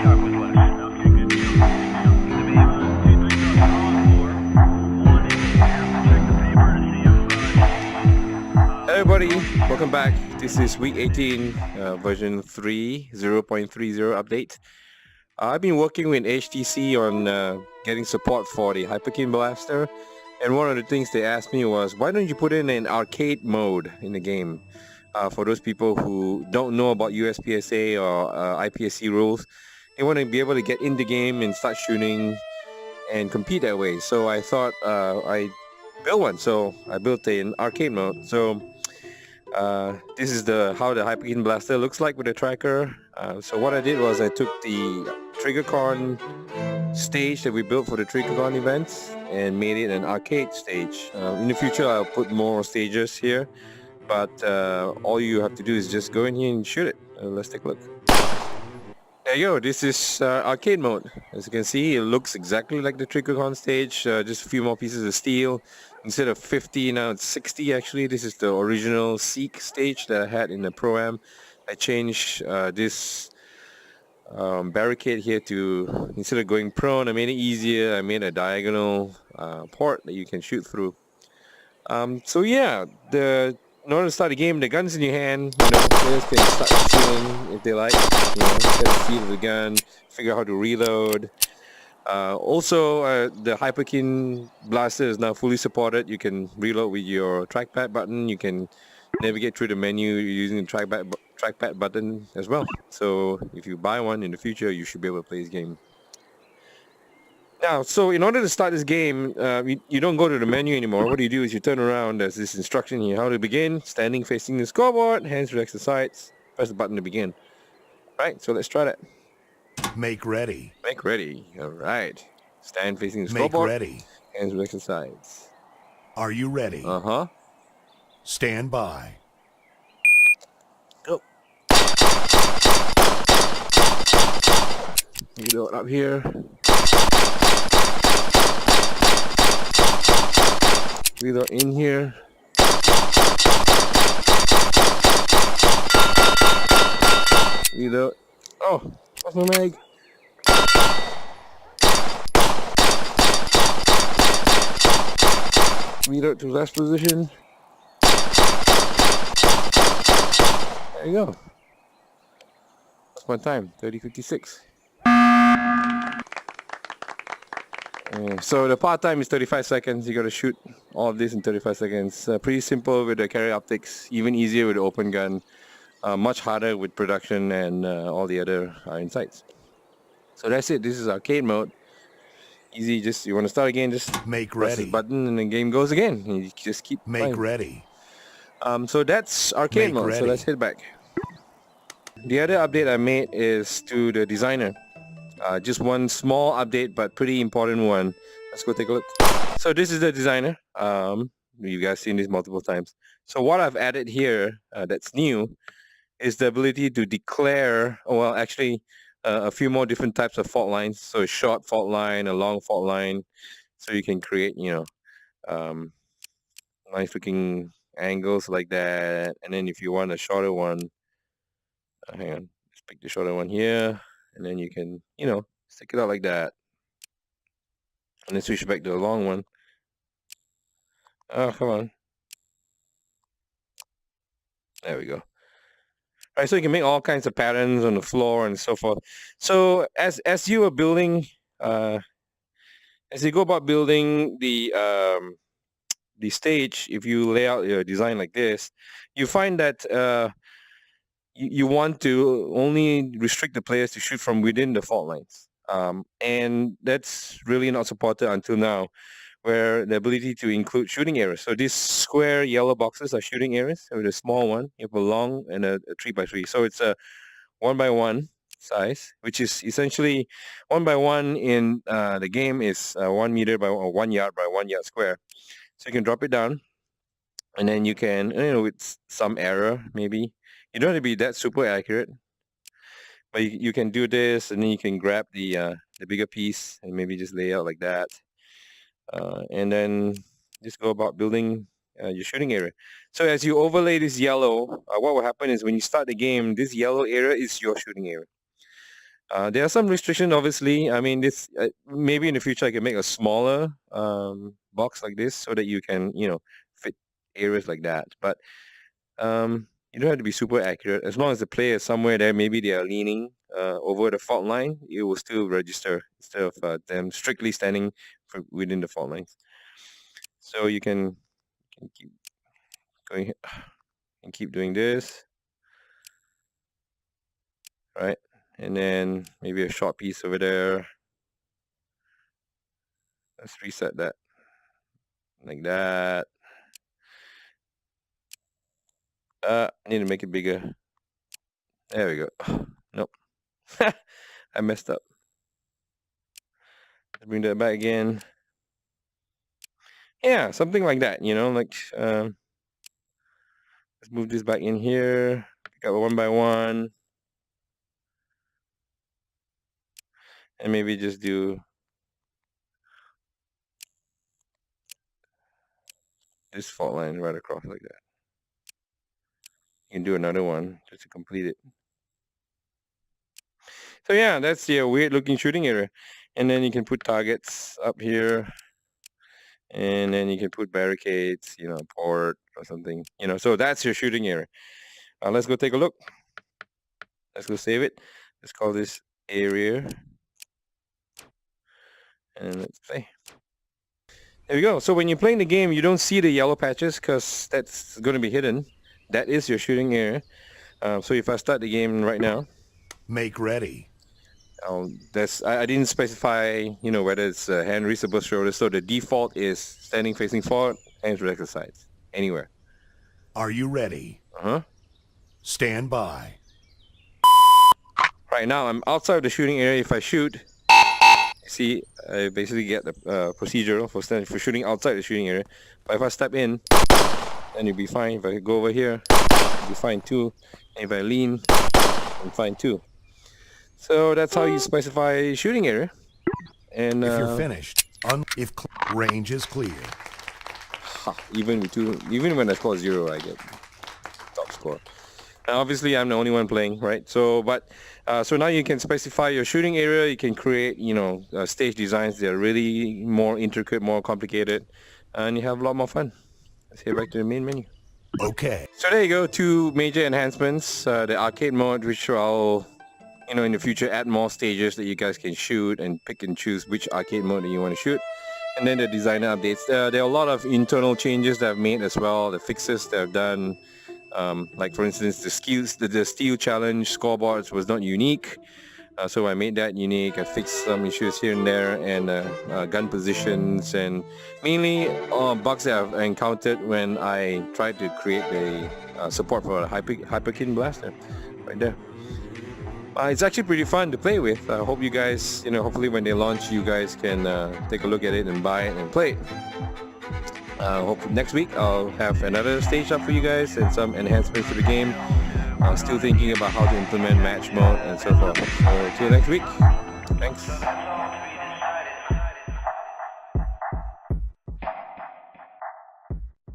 Everybody, welcome back. This is week 18, version 3, 0.30 update. I've been working with HTC on getting support for the Hyperkin Blaster, and one of the things they asked me was, why don't you put in an arcade mode in the game? For those people who don't know about USPSA or IPSC rules, they want to be able to get in the game and start shooting and compete that way. So I thought I built one. So I built an arcade mode. So this is how the Hyperkin Blaster looks like with the tracker. So what I did was I took the Triggrcon stage that we built for the Triggrcon events and made it an arcade stage. In the future I'll put more stages here, but all you have to do is just go in here and shoot it. Let's take a look. There you go, this is arcade mode. As you can see, it looks exactly like the Triggrcon stage, just a few more pieces of steel. Instead of 50, now it's 60 actually. This is the original Seek stage that I had in the Pro-Am. I changed this barricade here to, instead of going prone, I made it easier. I made a diagonal port that you can shoot through. So yeah, in order to start the game, the gun's in your hand, players can start shooting if they like, get a feel of the gun, figure out how to reload. Also, the Hyperkin Blaster is now fully supported. You can reload with your trackpad button. You can navigate through the menu using the trackpad button as well. So if you buy one in the future, you should be able to play this game. Now, so in order to start this game, you don't go to the menu anymore. What you do is you turn around. There's this instruction here, how to begin. Standing facing the scoreboard, hands relax to the sides. Press the button to begin. Right, so let's try that. Make ready. Make ready. All right. Stand facing the scoreboard. Make ready. Hands relax to the sides. Are you ready? Uh-huh. Stand by. Go. Reload up here. Reload in here. Reload. Oh, what's my mag? Reload to last position. There you go. That's my time, 30:56. So the part time is 35 seconds. You got to shoot all of this in 35 seconds. Pretty simple with the carry optics, even easier with the open gun, much harder with production and all the other insights. So that's it. This is arcade mode. Easy. Just you want to start again, just Make press ready. the button and the game goes again. And you just keep Make playing. ready. So that's arcade Make mode. ready. So let's head back. The other update I made is to the designer. Just one small update, but pretty important one. Let's go take a look. So this is the designer. You guys seen this multiple times. So what I've added here that's new is the ability to declare, well, actually a few more different types of fault lines. So a short fault line, a long fault line. So you can create, nice looking angles like that. And then if you want a shorter one, hang on, let's pick the shorter one here. And then you can, stick it out like that. And then switch back to the long one. Oh, come on. There we go. All right, so you can make all kinds of patterns on the floor and so forth. So as you are building, as you go about building the stage, if you lay out your design like this, you find that you want to only restrict the players to shoot from within the fault lines. And that's really not supported until now, where the ability to include shooting areas. So these square yellow boxes are shooting areas. With a small one, you have a long and a 3x3. So it's a 1x1 size, which is essentially 1x1 in the game is 1 meter by 1 yard by 1 yard square. So you can drop it down, and then you can, with some error maybe. You don't have to be that super accurate, but you can do this, and then you can grab the bigger piece and maybe just lay out like that, and then just go about building your shooting area. So as you overlay this yellow, what will happen is when you start the game, this yellow area is your shooting area. There are some restrictions, obviously. I mean, this maybe in the future I can make a smaller box like this so that you can, fit areas like that. But you don't have to be super accurate. As long as the player is somewhere there, maybe they are leaning over the fault line, it will still register instead of them strictly standing within the fault lines. So you can keep going and keep doing this, right? And then maybe a short piece over there. Let's reset that like that. Need to make it bigger. There we go. Nope. I messed up. Let's bring that back again. Yeah, something like that, like let's move this back in here. Pick up one by one. And maybe just do this fault line right across like that. You can do another one just to complete it. So yeah, that's the weird looking shooting area. And then you can put targets up here. And then you can put barricades, port or something, so that's your shooting area. Let's go take a look. Let's go save it. Let's call this area. And let's play. There we go. So when you're playing the game, you don't see the yellow patches because that's going to be hidden. That is your shooting area. So if I start the game right now, Make ready. I didn't specify, whether it's hand wrist or both shoulders. So the default is standing facing forward, hands relaxed to the sides, anywhere. Are you ready? Stand by. Right now, I'm outside of the shooting area. If I shoot, see, I basically get the procedure for shooting outside the shooting area. But if I step in, then you'll be fine. If I go over here, you'll be fine too. And if I lean, I'm fine too. So that's how you specify shooting area. And if you're finished, if range is clear. Even when I score 0, I get top score. Now, obviously, I'm the only one playing, right? So, so now you can specify your shooting area. You can create, stage designs. They're really more intricate, more complicated, and you have a lot more fun. Let's head back to the main menu. Okay. So there you go, 2 major enhancements. The arcade mode, which I'll, in the future, add more stages that you guys can shoot and pick and choose which arcade mode that you want to shoot. And then the designer updates. There are a lot of internal changes that I've made as well, the fixes that I've done. Like for instance, the steel challenge scoreboards was not unique. So I made that unique. I fixed some issues here and there, and gun positions, and mainly bugs that I've encountered when I tried to create the support for a Hyperkin Blaster right there. It's actually pretty fun to play with. I hope you guys, hopefully when they launch, you guys can take a look at it and buy it and play it. Hope next week I'll have another stage up for you guys and some enhancements to the game. I'm still thinking about how to implement match mode and so forth. So till next week. Thanks.